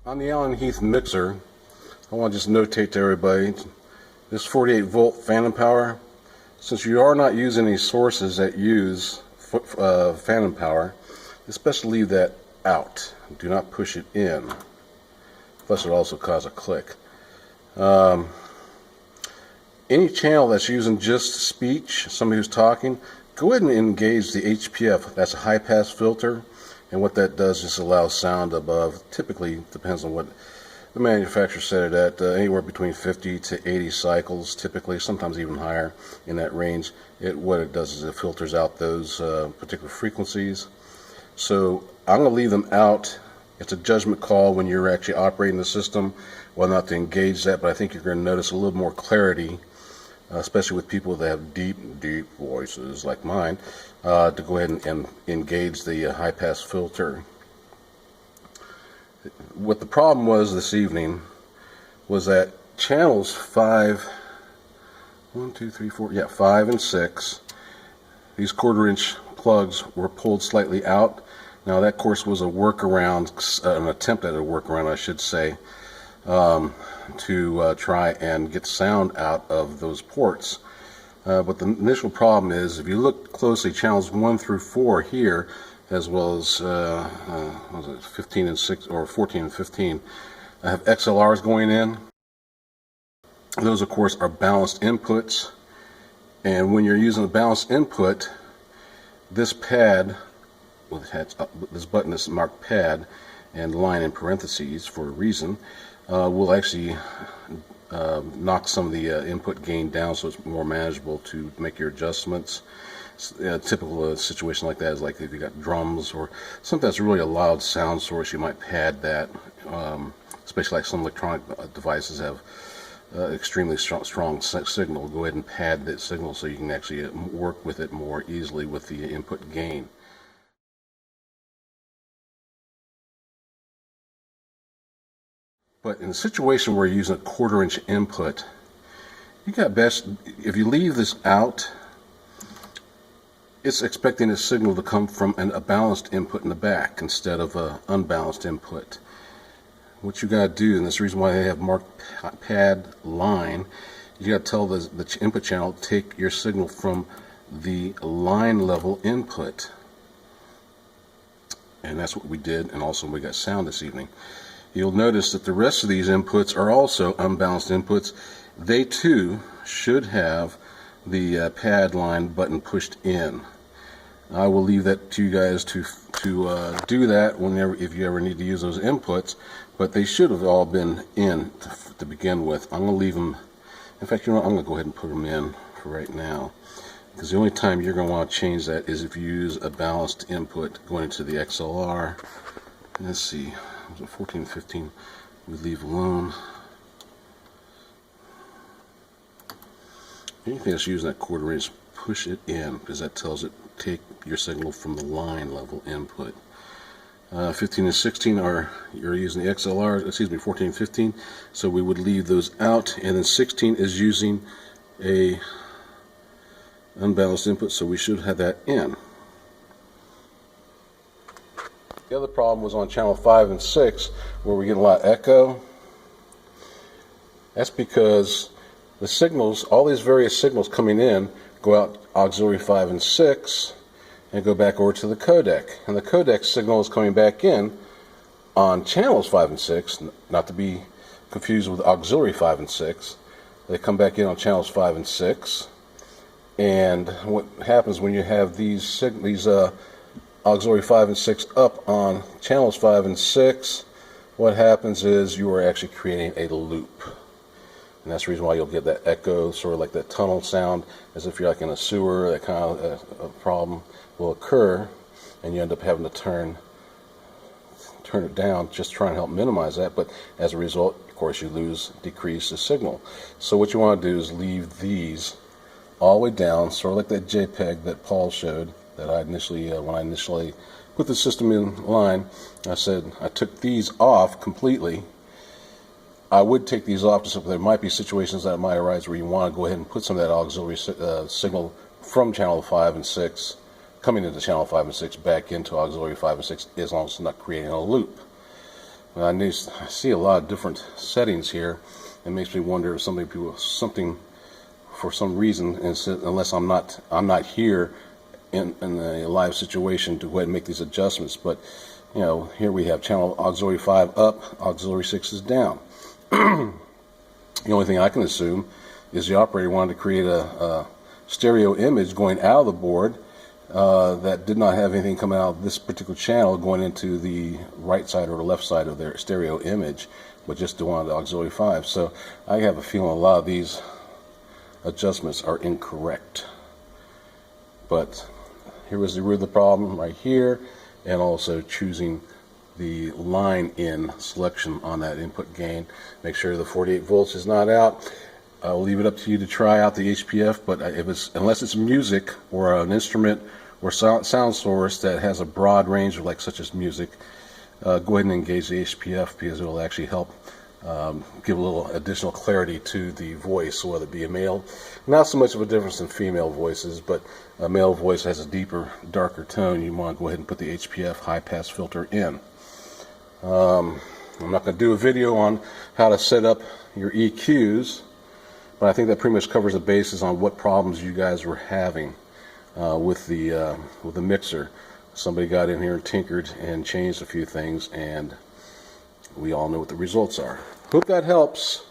On the Allen Heath mixer, I want to just notate to everybody, this 48 volt phantom power, since you are not using any sources that use phantom power, especially leave that out. Do not push it in. Plus it will also cause a click. Any channel that's using just speech, somebody who's talking, go ahead and engage the HPF. That's a high pass filter. And what that does is allow sound above, typically depends on what the manufacturer set it at, anywhere between 50 to 80 cycles, typically, sometimes even higher in that range. What it does is it filters out those particular frequencies. So I'm going to leave them out. It's a judgment call when you're actually operating the system, whether or not to engage that, but I think you're going to notice a little more clarity, especially with people that have deep voices like mine, to go ahead and engage the high pass filter. What the problem was this evening was that channels 5 and 6, these 1/4 inch plugs were pulled slightly out. Now that, of course, was a workaround, an attempt at a workaround, I should say, to try and get sound out of those ports. But the initial problem is, if you look closely, channels 1 through 4 here, as well as 15 and 6 or 14 and 15, have XLRs going in. Those, of course, are balanced inputs, and when you're using a balanced input, this pad, this button is marked pad and line in parentheses for a reason, will actually knock some of the input gain down so it's more manageable to make your adjustments. A typical situation like that is like if you got drums or something that's really a loud sound source, you might pad that, especially like some electronic devices have extremely strong signal. Go ahead and pad that signal so you can actually work with it more easily with the input gain. But in a situation where you're using a 1/4 inch input, you got best, if you leave this out, it's expecting a signal to come from a balanced input in the back instead of an unbalanced input. What you got to do, and that's the reason why they have marked pad line, you got to tell the input channel to take your signal from the line level input. And that's what we did, and also we got sound this evening. You'll notice that the rest of these inputs are also unbalanced inputs. They too should have the pad line button pushed in. I will leave that to you guys to do that whenever, if you ever need to use those inputs, but they should have all been in to begin with. I'm going to leave them, in fact, you know what, I'm going to go ahead and put them in for right now, because the only time you're going to want to change that is if you use a balanced input going into the XLR. Let's see, 14, 15 we leave alone. Anything that's using that 1/4 inch, push it in, because that tells it take your signal from the line level input. 15 and 16 you're using the XLR, 14 and 15, so we would leave those out, and then 16 is using a unbalanced input, so we should have that in. The other problem was on channel 5 and 6, where we get a lot of echo. That's because the signals, all these various signals coming in, go out auxiliary 5 and 6 and go back over to the codec. And the codec signal is coming back in on channels 5 and 6, not to be confused with auxiliary 5 and 6. They come back in on channels 5 and 6. And what happens when you have these auxiliary 5 and 6 up on channels 5 and 6, what happens is you are actually creating a loop. And that's the reason why you'll get that echo, sort of like that tunnel sound, as if you're like in a sewer. That kind of problem will occur, and you end up having to turn it down, just trying to help minimize that. But as a result, of course, you decrease the signal. So what you want to do is leave these all the way down, sort of like that JPEG that Paul showed. That I initially, when I initially put the system in line, I said I took these off completely. I would take these off, so there might be situations that might arise where you want to go ahead and put some of that auxiliary signal from channel 5 and 6, coming into channel 5 and 6, back into auxiliary 5 and 6, as long as it's not creating a loop. I see a lot of different settings here. It makes me wonder if something for some reason, unless I'm not here in a live situation to go ahead and make these adjustments. But here we have channel auxiliary 5 up, auxiliary 6 is down. The only thing I can assume is the operator wanted to create a stereo image going out of the board that did not have anything coming out of this particular channel going into the right side or the left side of their stereo image, but just wanted the auxiliary 5. So I have a feeling a lot of these adjustments are incorrect. But here was the root of the problem right here, and also choosing the line in selection on that input gain. Make sure the 48 volts is not out. I'll leave it up to you to try out the HPF, but unless it's music or an instrument or sound source that has a broad range of, such as music, go ahead and engage the HPF, because it will actually help give a little additional clarity to the voice, whether it be a male. Not so much of a difference in female voices, but a male voice has a deeper, darker tone. You want to go ahead and put the HPF high-pass filter in. I'm not going to do a video on how to set up your EQs, but I think that pretty much covers the basis on what problems you guys were having with the mixer. Somebody got in here and tinkered and changed a few things, and we all know what the results are. Hope that helps.